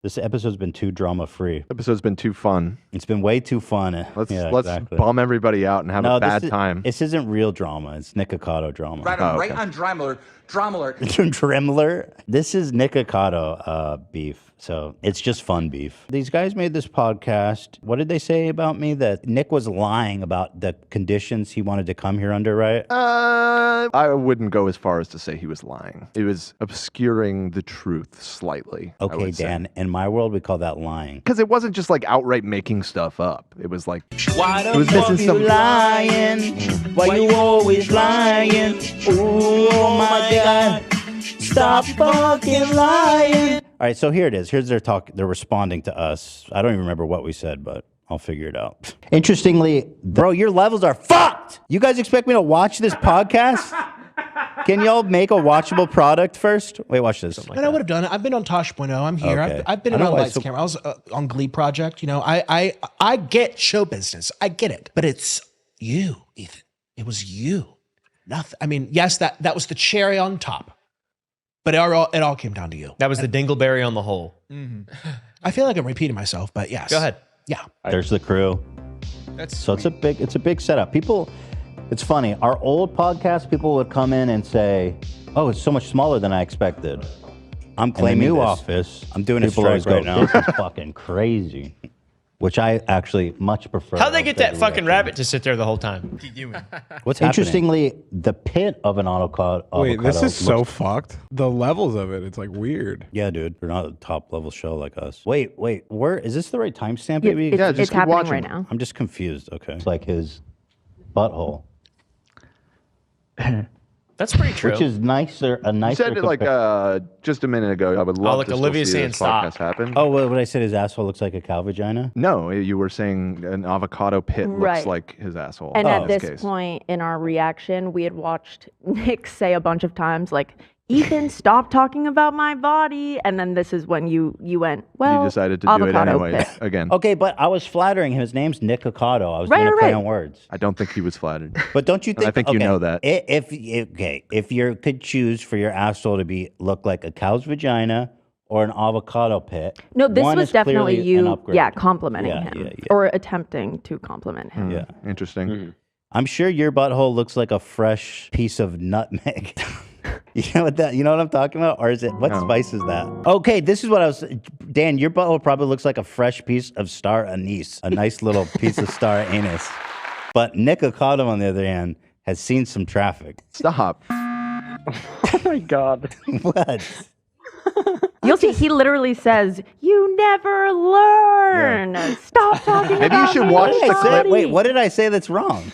This episode's been too drama-free. Episode's been too fun. It's been way too fun. Let's bum everybody out and have a bad time. This isn't real drama. It's Nikocado drama. Right on Dremler. Dremler. This is Nikocado beef. So it's just fun beef. These guys made this podcast. What did they say about me? That Nick was lying about the conditions he wanted to come here under, right? I wouldn't go as far as to say he was lying. It was obscuring the truth slightly. Okay, Dan. In my world, we call that lying. Because it wasn't just like outright making stuff up. It was like, why it was missing some lying. Why you always lying? Oh my God. Stop fucking lying. All right, so here it is. Here's their talk. They're responding to us. I don't even remember what we said, but I'll figure it out. Interestingly, bro, your levels are fucked. You guys expect me to watch this podcast? Can y'all make a watchable product first? Wait, watch this. And I would have done it. I've been on Tosh.0. I'm here. Okay. I've been on Lights Camera. I was on Glee Project. You know, I get show business. I get it. But it's you, Ethan. It was you. Nothing. I mean, yes, that was the cherry on top. But it all came down to you. That was the dingleberry on the hole. Mm-hmm. I feel like I'm repeating myself, but yes. Go ahead. Yeah. There's the crew. So it's a big setup. People, it's funny. Our old podcast, people would come in and say, "Oh, it's so much smaller than I expected." I'm claiming new office. I'm doing a strike right now. This is fucking crazy. Which I actually much prefer. How'd they get that fucking rabbit to sit there the whole time? What's interestingly, the pit of an avocado. Wait, this is so fucked. The levels of it, it's like weird. Yeah, dude, we're not a top level show like us. Wait, where is this the right timestamp? Maybe. Yeah, it's happening right now. I'm just confused. Okay, it's like his butthole. That's pretty true. Which is nicer. You said it like just a minute ago. I would love like to Olivia still see saying this stop. podcast happen. Oh, what I said, his asshole looks like a cow vagina? No, you were saying an avocado pit looks like his asshole. And at this case. point in our reaction, we had watched Nick say a bunch of times, like, Ethan, stop talking about my body. And then this is when you went, well, you decided to do it anyway again. Okay, but I was flattering him. His name's Nikocado. I was doing a play on words. I don't think he was flattered. But don't you think? I think you know that. If you could choose for your asshole to look like a cow's vagina or an avocado pit. No, this was definitely you, complimenting him or attempting to compliment him. Yeah, interesting. Mm-hmm. I'm sure your butthole looks like a fresh piece of nutmeg. You know what I'm talking about? Or is it, what spice is that? Okay, this is what I was, Dan, your butthole probably looks like a fresh piece of star anise, a nice little piece of star anise. But Nikocado, on the other hand, has seen some traffic. Stop. Oh my God. What? You'll see, he literally says, "You never learn. Yeah. Stop talking Maybe about you should watch the clip. Wait, what did I say that's wrong?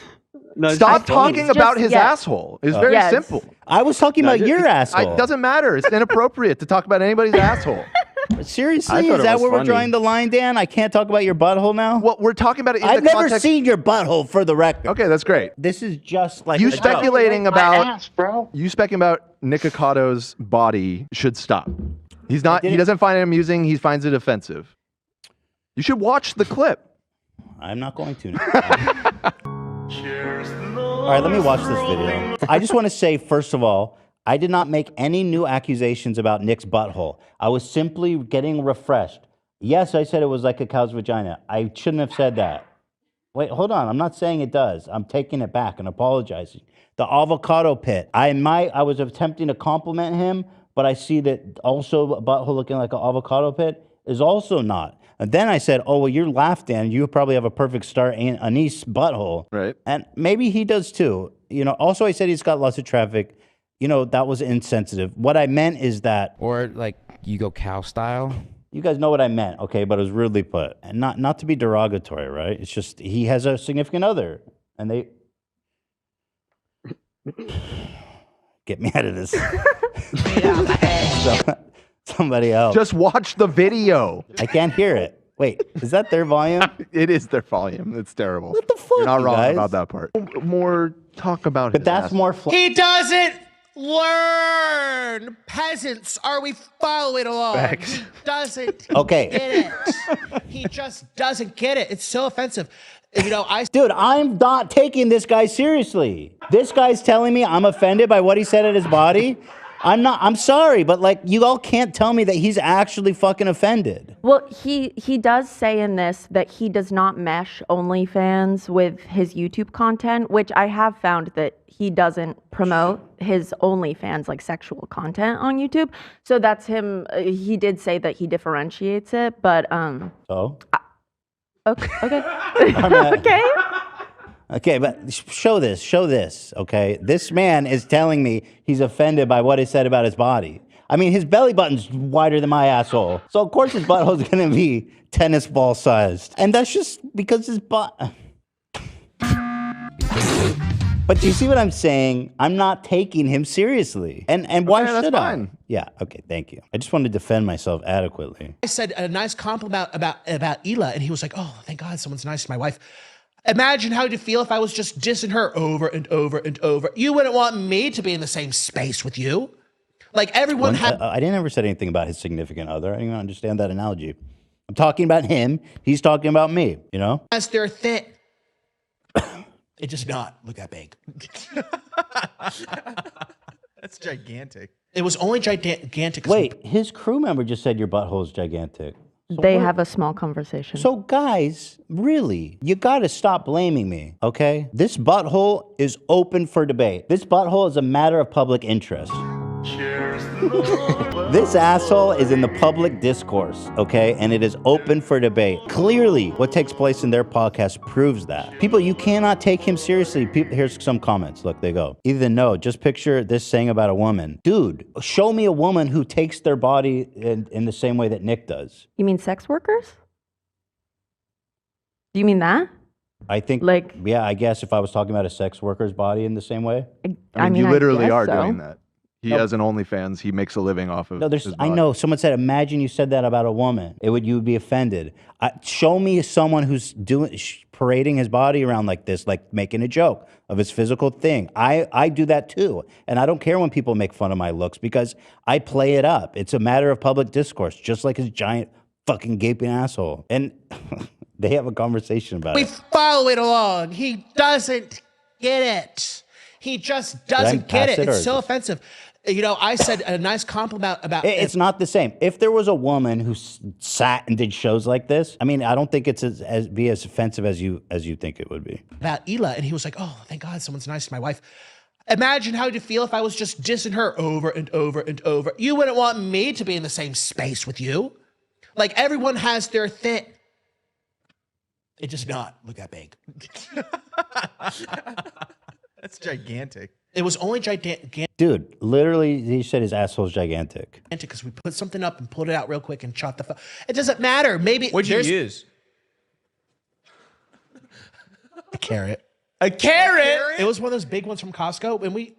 No, stop talking about his asshole. It's very simple. I was talking about your asshole. It doesn't matter. It's inappropriate to talk about anybody's asshole. Seriously? Is that where we're drawing the line, Dan? I can't talk about your butthole now? Well, we're talking about it in I've the never seen your butthole, for the record. Okay, that's great. This is just like you speculating about ass, bro. You speculating about Nikocado's body should stop. He's not. He doesn't find it amusing. He finds it offensive. You should watch the clip. I'm not going to. All right, let me watch this video. I just want to say, first of all, I did not make any new accusations about Nick's butthole. I was simply getting refreshed. Yes, I said it was like a cow's vagina. I shouldn't have said that. Wait, hold on. I'm not saying it does. I'm taking it back and apologizing. The avocado pit. I was attempting to compliment him, but I see that also a butthole looking like an avocado pit is also not. And then I said, oh, well, you're laughed, Dan. You probably have a perfect star anise butthole. Right. And maybe he does too. You know, also I said he's got lots of traffic. You know, that was insensitive. What I meant is that... Or like you go cow style. You guys know what I meant, okay? But it was rudely put. And not to be derogatory, right? It's just he has a significant other. And they... Get me out of this. Somebody else. Just watch the video. I can't hear it. Wait, is that their volume? It is their volume. It's terrible. What the fuck, You're not you wrong guys? about that part. More talk about But that's more... He doesn't learn. Peasants, are we following along? Facts. He doesn't Okay. get it. He just doesn't get it. It's so offensive. You know, Dude, I'm not taking this guy seriously. This guy's telling me I'm offended by what he said at his body. I'm sorry, but like, you all can't tell me that he's actually fucking offended. Well, he does say in this that he does not mesh OnlyFans with his YouTube content, which I have found that he doesn't promote his OnlyFans like sexual content on YouTube. So that's him. He did say that he differentiates it, but So? okay. Okay. Okay, but show this, okay? This man is telling me he's offended by what I said about his body. I mean, his belly button's wider than my asshole. So of course his butthole's gonna be tennis ball sized. And that's just because his butt... But do you see what I'm saying? I'm not taking him seriously. And why Okay, that's should I? fine. Yeah, okay, thank you. I just wanted to defend myself adequately. I said a nice compliment about Hila, and he was like, "Oh, thank God, someone's nice to my wife." Imagine how you'd feel if I was just dissing her over and over and over. You wouldn't want me to be in the same space with you. Like everyone had. I didn't ever say anything about his significant other. I didn't even understand that analogy. I'm talking about him. He's talking about me, you know? As their thing. It does not look that big. That's gigantic. It was only gigantic. 'cause Wait, his crew member just said your butthole is gigantic. They have a small conversation. So guys, really, you gotta stop blaming me, okay? This butthole is open for debate. This butthole is a matter of public interest. This asshole is in the public discourse, okay? And it is open for debate. Clearly, what takes place in their podcast proves that. People, you cannot take him seriously. Here's some comments. Look, they go. Ethan, no, just picture this saying about a woman. Dude, show me a woman who takes their body in the same way that Nick does. You mean sex workers? Do you mean that? I think, Like- yeah, I guess if I was talking about a sex worker's body in the same way. I mean, you literally guess are so. doing that. He has an OnlyFans. He makes a living off of No, his I body. know. Someone said, imagine you said that about a woman. You would be offended. Show me someone who's parading his body around like this, like making a joke of his physical thing. I do that too. And I don't care when people make fun of my looks because I play it up. It's a matter of public discourse, just like his giant fucking gaping asshole. And they have a conversation about we it. follow it along. He doesn't get it. He just doesn't get pass it. it, or It's is so it- offensive. You know, I said a nice compliment about. It's not the same. If there was a woman who sat and did shows like this, I mean, I don't think it's as offensive as you think it would be. About Hila, and he was like, "Oh, thank God, someone's nice to my wife." Imagine how you'd feel if I was just dissing her over and over and over. You wouldn't want me to be in the same space with you. Like everyone has their thing. It does not look that big. That's gigantic. It was only gigantic Dude, literally, he said his asshole's gigantic. because we put something up and pulled it out real quick and shot the. It doesn't matter. Maybe What'd you there's use? a carrot. A carrot? It was one of those big ones from Costco, and we.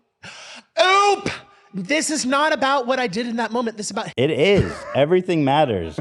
Oop! This is not about what I did in that moment. This is about. It is. Everything matters.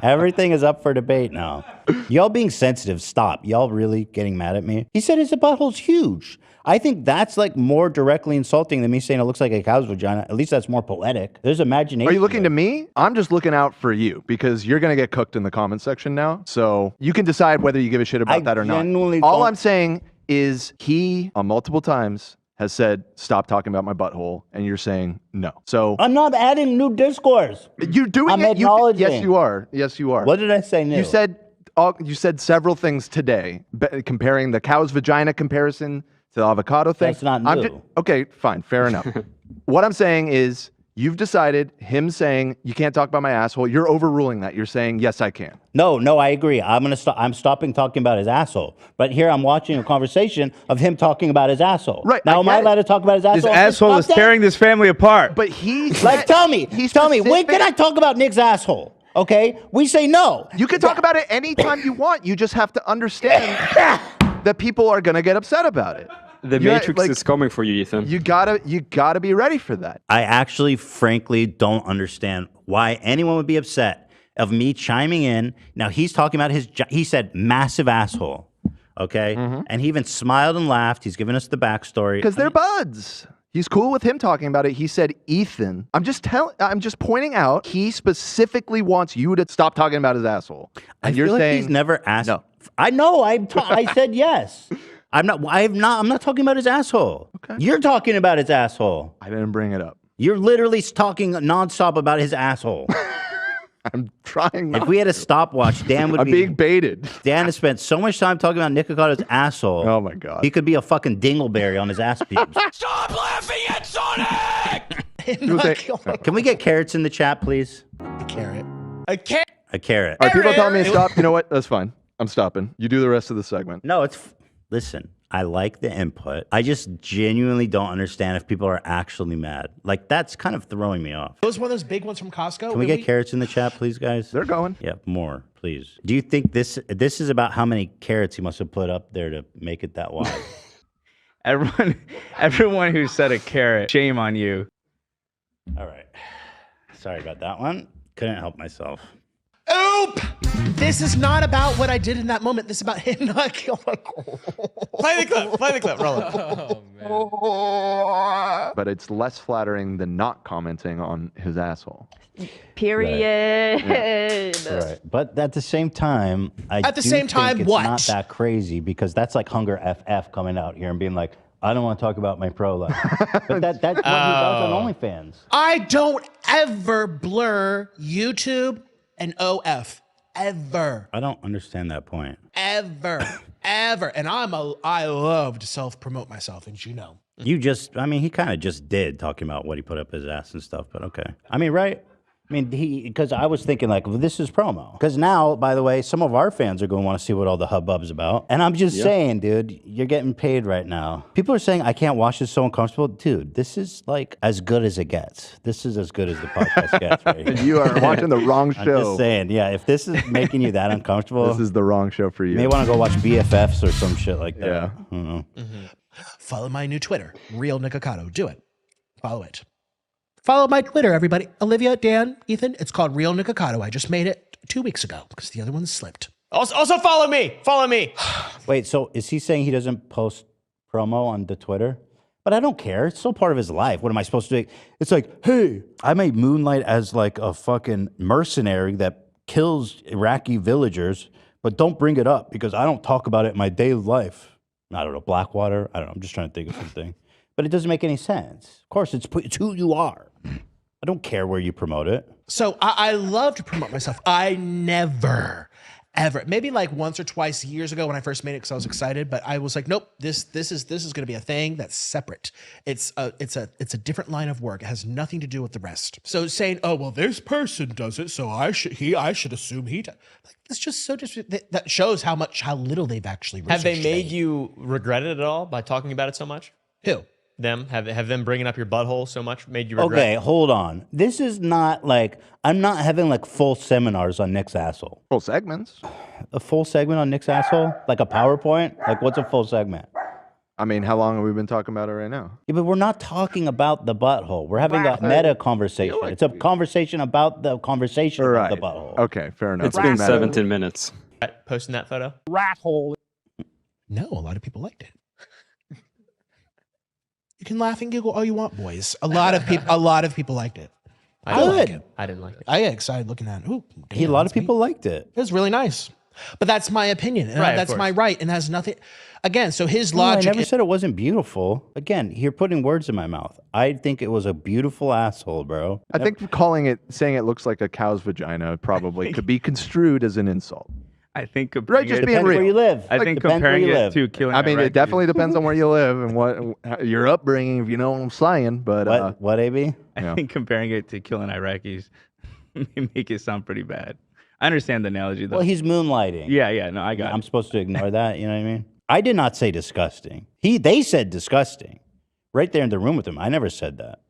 Everything is up for debate now. Y'all being sensitive, stop. Y'all really getting mad at me? He said his butthole's huge. I think that's like more directly insulting than me saying it looks like a cow's vagina. At least that's more poetic. There's imagination. Are you looking to me? I'm just looking out for you because you're going to get cooked in the comment section now. So you can decide whether you give a shit about that or not. All I'm saying is he, multiple times, has said, stop talking about my butthole. And you're saying no. So I'm not adding new discourse. you're doing I'm it. acknowledging. Yes, you are. Yes, you are. What did I say new? You said several things today, comparing the cow's vagina comparison to the avocado thing. That's not new. Okay, fine, fair enough. What I'm saying is you've decided him saying you can't talk about my asshole. You're overruling that. You're saying, yes, I can. No, I agree. I'm stopping talking about his asshole. But here I'm watching a conversation of him talking about his asshole. Right, Now, I am I get it. allowed to talk about his asshole? This asshole is tearing this family apart. But he's Like, tell me, when specific- can I talk about Nick's asshole? Okay? We say no. You can talk about it anytime you want. You just have to understand that people are going to get upset about it. The Matrix is coming for you, Ethan. You gotta be ready for that. I actually, frankly, don't understand why anyone would be upset of me chiming in. Now, he's talking about he said massive asshole, okay? And he even smiled and laughed. He's giving us the backstory. Because they're buds. He's cool with him talking about it. He said, Ethan, I'm just pointing out, he specifically wants you to stop talking about his asshole. And I you're feel like saying, he's never asked. no. I know. I said yes. I'm not talking about his asshole. Okay. You're talking about his asshole. I didn't bring it up. You're literally talking nonstop about his asshole. I'm trying not If we had a stopwatch, Dan would I'm being baited. Dan has spent so much time talking about Nikocado's asshole. Oh my God. He could be a fucking dingleberry on his ass pubes. Stop laughing at Sonic! Can we get carrots in the chat, please? A carrot. A carrot. A carrot. All right, people telling me to stop. You know what? That's fine. I'm stopping. You do the rest of the segment. No, listen, I like the input. I just genuinely don't understand if people are actually mad. Like, that's kind of throwing me off. It was one of those big ones from Costco. Can we get carrots in the chat, please, guys? They're going. Yeah, more, please. Do you think this is about how many carrots he must have put up there to make it that wide? Everyone who said a carrot, shame on you. All right. Sorry about that one. Couldn't help myself. Oop! This is not about what I did in that moment. This is about him not killing. Play the clip. Play the clip. Roll it. But it's less flattering than not commenting on his asshole. Period. Right. But at the same time, it's not that crazy because that's like Hunger FF coming out here and being like, I don't want to talk about my pro life. But that's what he does on OnlyFans. I don't ever blur YouTube and OF. Ever. I don't understand that point. Ever. Ever. And I love to self-promote myself, and you know. He kind of just did talking about what he put up his ass and stuff, but okay. I mean, right? I mean, because I was thinking like, well, this is promo. Because now, by the way, some of our fans are going to want to see what all the hubbub's about. And I'm just saying, dude, you're getting paid right now. People are saying, I can't watch this, so uncomfortable. Dude, this is like as good as it gets. This is as good as the podcast gets right here. You are watching the wrong show. I'm just saying, yeah, if this is making you that uncomfortable. This is the wrong show for you. You may want to go watch BFFs or some shit like that. Yeah. I don't know. Follow my new Twitter, Real Nikocado. Do it. Follow it. Follow my Twitter, everybody. Olivia, Dan, Ethan. It's called Real Nikocado. I just made it 2 weeks ago because the other one slipped. Also follow me. Follow me. Wait, so is he saying he doesn't post promo on the Twitter? But I don't care. It's still part of his life. What am I supposed to do? It's like, hey, I may moonlight as like a fucking mercenary that kills Iraqi villagers, but don't bring it up because I don't talk about it in my daily life. I don't know, Blackwater? I don't know. I'm just trying to think of something. But it doesn't make any sense. Of course, it's who you are. I don't care where you promote it. So I love to promote myself. I never, ever, maybe like once or twice years ago when I first made it because I was excited, but I was like, nope, this is going to be a thing that's separate. It's a different line of work. It has nothing to do with the rest. So saying, oh well, this person does it, so I should assume he does. Like, it's just so that shows how little they've actually researched. Have they made you regret it at all by talking about it so much? Who? Them? Have them bringing up your butthole so much made you regret? Okay, hold on. This is not like, I'm not having like full seminars on Nick's asshole. Full segments? A full segment on Nick's asshole? Like a PowerPoint? Like what's a full segment? I mean, how long have we been talking about it right now? Yeah, but we're not talking about the butthole. We're having a meta conversation. It's a conversation about the conversation about the butthole. Okay, fair enough. It's been 17 minutes. Posting that photo? Rat hole. No, a lot of people liked it. You can laugh and giggle all you want, boys. A lot of people liked it. I didn't like it. I get excited looking at it. Ooh, damn, A lot of people liked it. It was really nice. But that's my opinion. And Right, that's my right. And has nothing. Again, so his logic. I never said it wasn't beautiful. Again, you're putting words in my mouth. I think it was a beautiful asshole, bro. I think saying it looks like a cow's vagina probably could be construed as an insult. I think right, just being depends real. where you live. I think comparing it to killing. I mean, Iraqis. it definitely depends on where you live and what your upbringing, if you know what I'm saying. But what, AB? I think comparing it to killing Iraqis make it sound pretty bad. I understand the analogy though. Well, he's moonlighting. Yeah. No, I got it. I'm supposed to ignore that. You know what I mean? I did not say disgusting. They said disgusting, right there in the room with him. I never said that.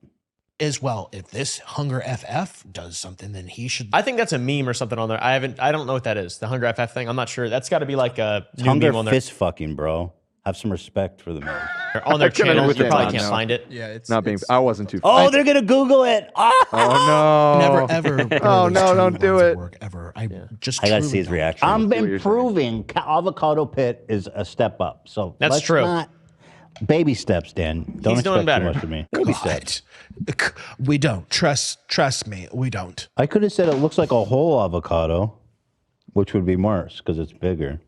Is well, if this Hunger FF does something, then he should. I think that's a meme or something on there. I don't know what that is. The Hunger FF thing. I'm not sure. That's got to be like a new Hunger meme on there. fist fucking, bro. Have some respect for the man. On their channel, you probably can't No. find it. Yeah, it's not being. I wasn't too. Oh, they're gonna Google it. Oh no! Never ever. Oh no! Don't do it. Ever. I I gotta see his reaction. I'm improving. Avocado Pit is a step up. So That's let's true. Not, baby steps, Dan. Don't He's doing expect better. too much from me. Baby steps. We don't trust me. We don't. I could have said it looks like a whole avocado, which would be worse because it's bigger.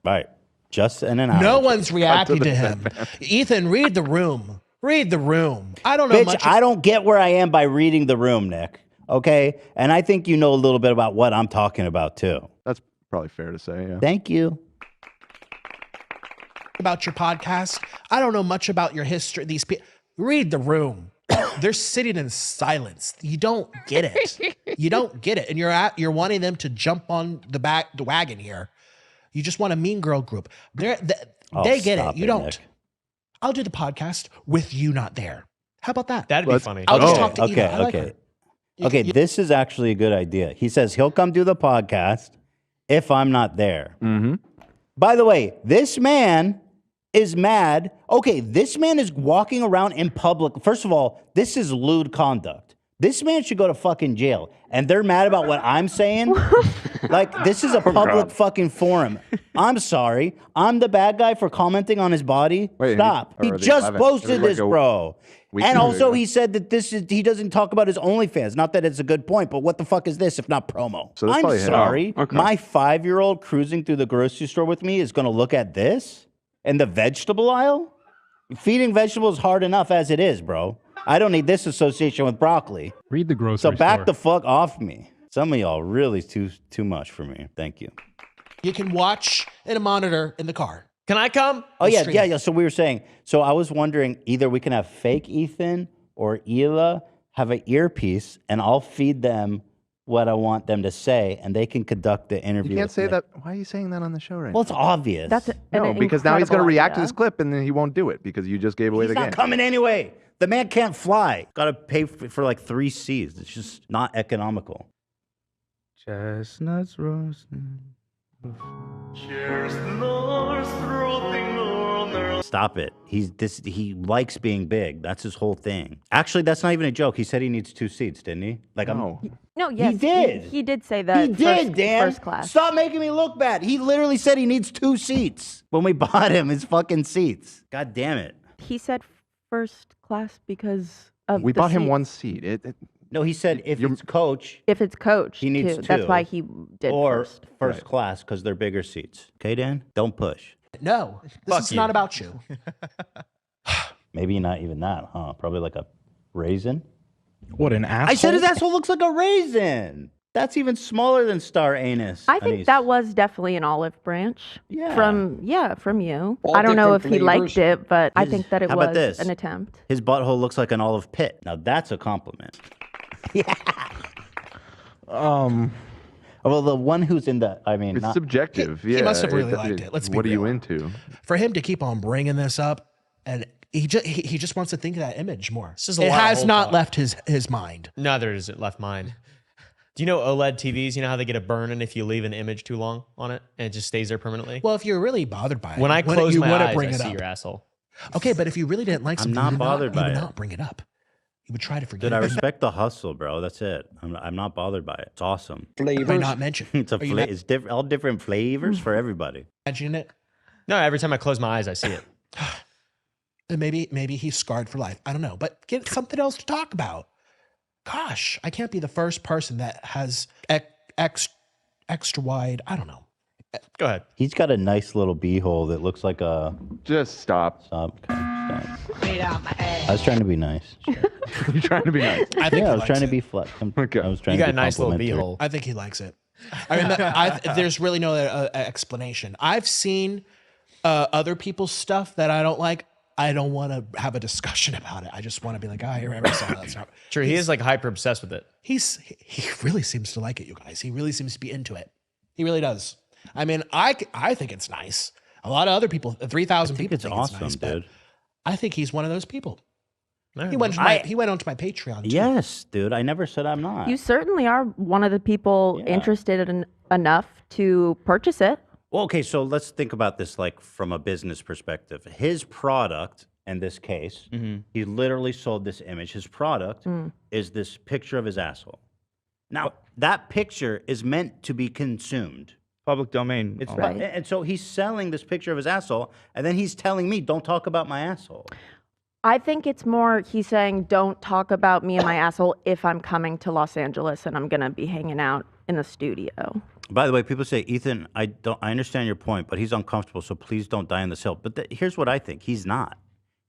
Right. Just in an hour. No one's reacting to him. Ethan, read the room. Read the room. I don't know Bitch, much. I don't get where I am by reading the room, Nick. Okay? And I think you know a little bit about what I'm talking about, too. That's probably fair to say, yeah. Thank you. About your podcast. I don't know much about your history. These people. Read the room. They're sitting in silence. You don't get it. You don't get it. And you're wanting them to jump on the wagon here. You just want a mean girl group. They get it. You don't. Nick. I'll do the podcast with you not there. How about that? That'd be funny. I'll just talk to okay, Eva. I like okay. her. Okay, this is actually a good idea. He says he'll come do the podcast if I'm not there. Mm-hmm. By the way, this man is mad. Okay, this man is walking around in public. First of all, this is lewd conduct. This man should go to fucking jail. And they're mad about what I'm saying? Like, this is a public fucking forum. I'm sorry. I'm the bad guy for commenting on his body? Wait, Stop. He just posted this, bro. And also he said that he doesn't talk about his OnlyFans. Not that it's a good point, but what the fuck is this if not promo? So that's I'm probably him. sorry. Oh, okay. My 5-year-old cruising through the grocery store with me is going to look at this in the vegetable aisle? Feeding vegetables is hard enough as it is, bro. I don't need this association with broccoli. Read the grocery So back store. the fuck off me. Some of y'all really too much for me. Thank you. You can watch in a monitor in the car. Can I come? Oh yeah. So we were saying. So I was wondering either we can have fake Ethan or Hila have an earpiece, and I'll feed them what I want them to say, and they can conduct the interview. You can't with say me. that. Why are you saying that on the show right Well, it's obvious. No, because now he's going to react to this clip, and then he won't do it because you just gave away the game. He's not coming anyway. The man can't fly. Got to pay for like 3 C's. It's just not economical. Chestnuts roasting. Stop it. He likes being big. That's his whole thing. Actually, that's not even a joke. He said he needs 2 seats, didn't he? Like No, yes. He did. He did say that. He did, Dan. First class. Stop making me look bad. He literally said he needs 2 seats when we bought him his fucking seats. God damn it. He said first class because of We the bought him seat. 1 seat. No, he said if it's coach. If it's coach, he needs 2. That's why he did or first. Right. Class because they're bigger seats. Okay, Dan? Don't push. No, this is not about you. Maybe not even that, huh? Probably like a raisin. What, an asshole? I said his asshole looks like a raisin. That's even smaller than star anus. I think that was definitely an olive branch. Yeah. From you. All I don't know if different he liked flavors. it, but I think that it How about was this? an attempt. His butthole looks like an olive pit. Now that's a compliment. Well, the one who's in the, I mean, It's subjective. He must have really liked it. Let's be What are you real. into? For him to keep on bringing this up, and he just wants to think of that image more. This is a It lot of has whole not talk. left his mind. Neither has it left mine. Do you know OLED TVs? You know how they get a burn-in if you leave an image too long on it and it just stays there permanently? Well, if you're really bothered by it, when I close my eyes, bring I it see up. your asshole. Okay, but if you really didn't like I'm something, not you bothered by would it. not bring it up. You would try to forget. Dude, I it. respect the hustle, bro. That's it. I'm not bothered by it. It's awesome. Have I not mentioned? It's Are you not it's all different flavors for everybody. imagining it? No, every time I close my eyes, I see it. And maybe he's scarred for life. I don't know, but get something else to talk about. Gosh, I can't be the first person that has extra wide. I don't know. Go ahead. He's got a nice little beehole that looks like a. Just stop. Stop. Okay, stop. I was trying to be nice. You're trying to be nice. I think Yeah, he I was likes trying to it. be flat. Okay. I was trying You to got be a nice little complimentary. beehole. I think he likes it. I mean, there's really no explanation. I've seen other people's stuff that I don't like. I don't want to have a discussion about it. I just want to be like, I never saw that stuff. True, he is like hyper obsessed with it. He really seems to like it, you guys. He really seems to be into it. He really does. I mean, I think it's nice. A lot of other people, 3,000 people It's think awesome, it's nice, but dude. I think he's one of those people. All right, He went onto my Patreon too. Yes, dude. I never said I'm not. You certainly are one of the people interested in enough to purchase it. Well, okay, so let's think about this like from a business perspective. His product, in this case, he literally sold this image. His product is this picture of his asshole. Now, that picture is meant to be consumed. Public domain. It's Right. And so he's selling this picture of his asshole, and then he's telling me, don't talk about my asshole. I think it's more he's saying, don't talk about me and my asshole if I'm coming to Los Angeles and I'm going to be hanging out in the studio. By the way, people say, Ethan, I understand your point, but he's uncomfortable, so please don't die on this hill. But here's what I think. He's not.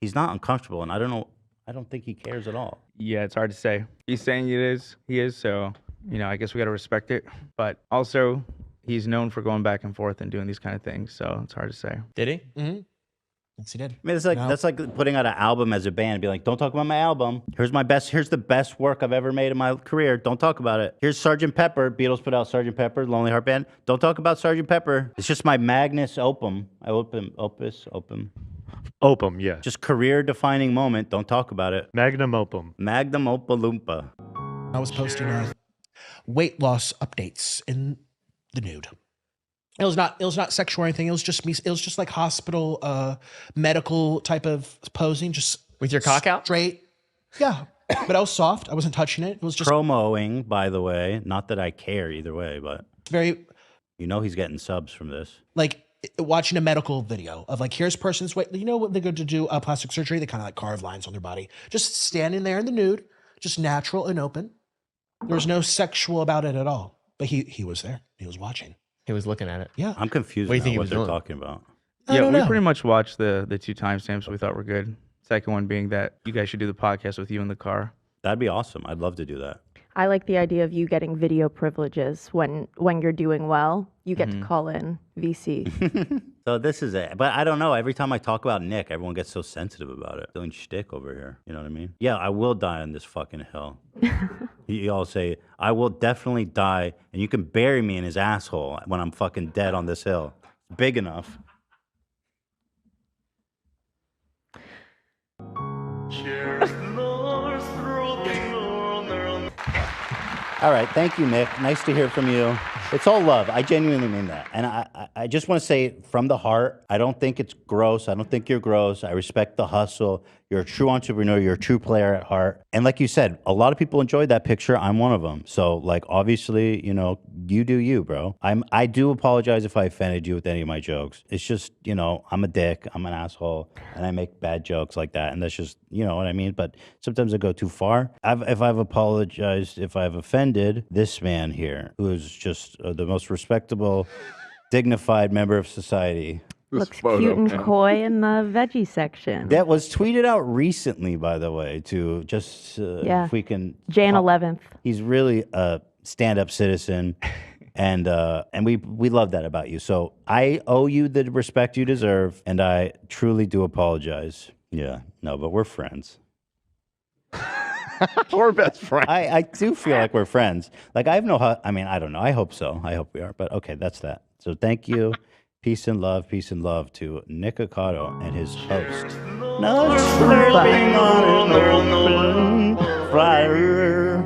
he's not uncomfortable, and I don't know. I don't think he cares at all. Yeah, it's hard to say. He's saying it is. He is. So, I guess we got to respect it. But also, he's known for going back and forth and doing these kind of things. So it's hard to say. Did he? Mm-hmm. Yes, he did. I mean, that's like putting out an album as a band and be like, don't talk about my album. Here's the best work I've ever made in my career. Don't talk about it. Here's Sgt. Pepper. Beatles put out Sgt. Pepper, Lonely Heart Band. Don't talk about Sgt. Pepper. It's just my magnus opum. Opum, yeah. Just career-defining moment. Don't talk about it. Magnum opum. Magnum opalumpa. I was posting weight loss updates in the nude. It was not sexual or anything. It was just me. It was just like hospital, medical type of posing, just with your cock out, straight. Yeah, but I was soft. I wasn't touching it. It was just promoing, by the way. Not that I care either way, but very. He's getting subs from this. Like watching a medical video of like, here's person's weight. You know what they go to do plastic surgery? They kind of like carve lines on their body. Just standing there in the nude, just natural and open. There was no sexual about it at all. But he was there. He was watching. He was looking at it. Yeah. I'm confused what do you think what they're doing? talking about. Yeah, we pretty much watched the 2 timestamps we thought were good. Second one being that you guys should do the podcast with you in the car. That'd be awesome. I'd love to do that. I like the idea of you getting video privileges when you're doing well. You get to call in VC. So this is it. But I don't know. Every time I talk about Nick, everyone gets so sensitive about it. Doing shtick over here. You know what I mean? Yeah, I will die on this fucking hill. You all say, I will definitely die, and you can bury me in his asshole when I'm fucking dead on this hill. Big enough. Cheers, All right, thank you, Nick. Nice to hear from you. It's all love. I genuinely mean that. And I just want to say from the heart, I don't think it's gross. I don't think you're gross. I respect the hustle. You're a true entrepreneur. You're a true player at heart. And like you said, a lot of people enjoyed that picture. I'm one of them. So like, obviously, you do you, bro. I do apologize if I offended you with any of my jokes. It's just, I'm a dick. I'm an asshole. And I make bad jokes like that. And that's just, you know what I mean? But sometimes I go too far. If I've apologized, if I've offended this man here, who is just the most respectable, dignified member of society. Looks cute and coy in the veggie section. That was tweeted out recently, by the way, to just if we can. Jan 11th. He's really a stand-up citizen, and we love that about you. So I owe you the respect you deserve, and I truly do apologize. Yeah, no, but we're friends. We're best friends. I do feel like we're friends. Like I have no, I mean, I don't know. I hope so. I hope we are. But okay, that's that. So thank you. Peace and love to Nikocado and his host. No slurping on an open fire.